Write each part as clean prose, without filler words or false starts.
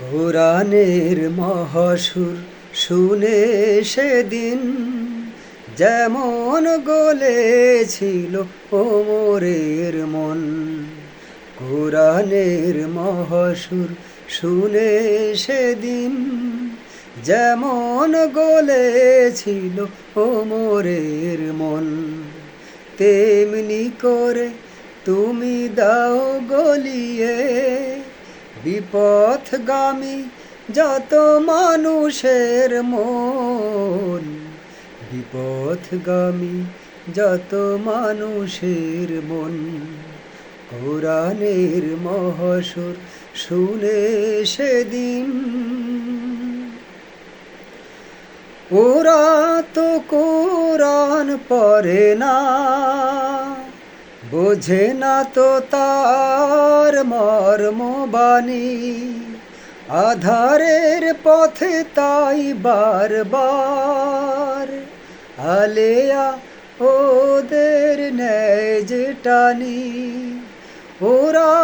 কোরআনের মহাসুর শুনে সেদিন যেমন গলেছিল ওমরের মন। কোরআনের মহাসুর শুনে সেদিন যেমন গলেছিল ওমরের মন। তেমনি করে তুমি দাও গলিয়ে বিপথগামী যত মানুষের মন। বিপথগামী যত মানুষের মন। কোরআনের মহাসুর শুনে সেদিন ওরা তো কোরআন পড়ে না, বোঝে না তো তার মর্মবাণী। আধারের পথে তাই বারবার আলেয়া ওদের নেয় যে টানি। ওরা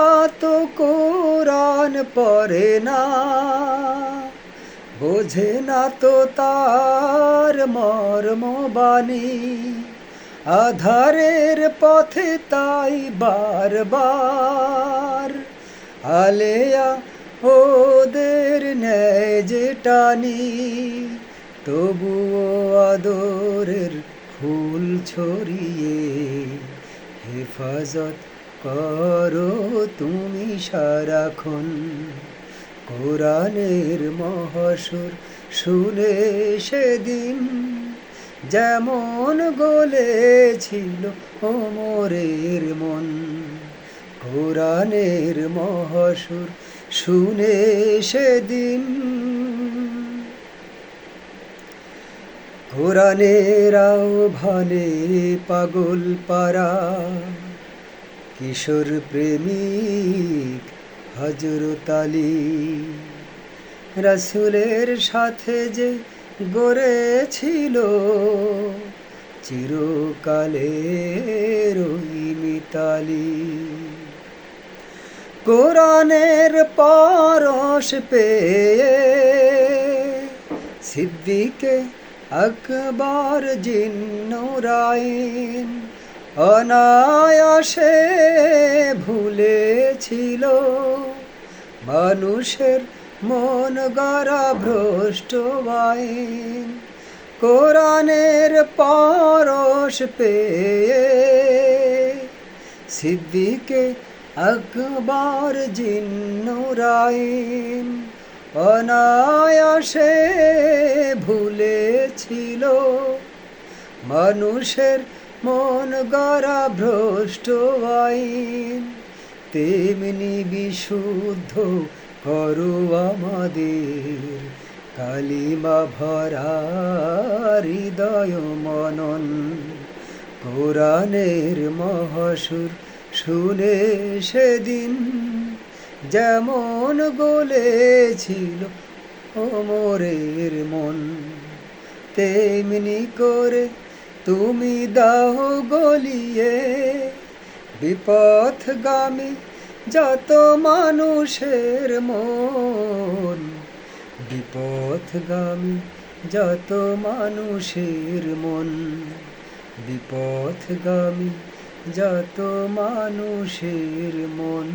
তো কোরআন পড়ে না, বোঝে না তো তার মর্মবাণী। আধারের পথে তাই বারবার আলেয়া ওদের নেয় যে টানি। তবুও আদরের ফুল ছড়িয়ে হেফাজত করো তুমি সারাক্ষণ। কোরআনের মহাসুর শুনে সেদিন যেমন গলেছিল ওমরের মন। কোরআনের মহাসুর শুনে সেদিন কোরআনের আহ্বানে পাগল পারা কিশোর প্রেমিক হযরত আলী রাসূলের সাথে যে গড়েছিল চিরকালের ওই মিতালি। কোরআনের পরশ পেয়ে সিদ্দিকে আকবর জিন্নুরাইন অনায়াসে ভুলেছিল মানুষের মন গড়া ভ্রষ্ট আইন। কোরআনের পরশ পেয়ে সিদ্দিকে আকবর জিন্নুরাইন অনায়াসে ভুলেছিল মানুষের মন গড়া ভ্রষ্ট আইন। তেমনি বিশুদ্ধ করো আমাদের কালিমা ভরা হৃদয় মনন। কোরআনের মহাসুর শুনে সেদিন যেমন গলেছিল ওমরের মন। তেমনি করে তুমি দাও গলিয়ে বিপথগামী যত মানুষের মন। বিপথগামী যত মানুষের মন। বিপথগামী যত মানুষের মন।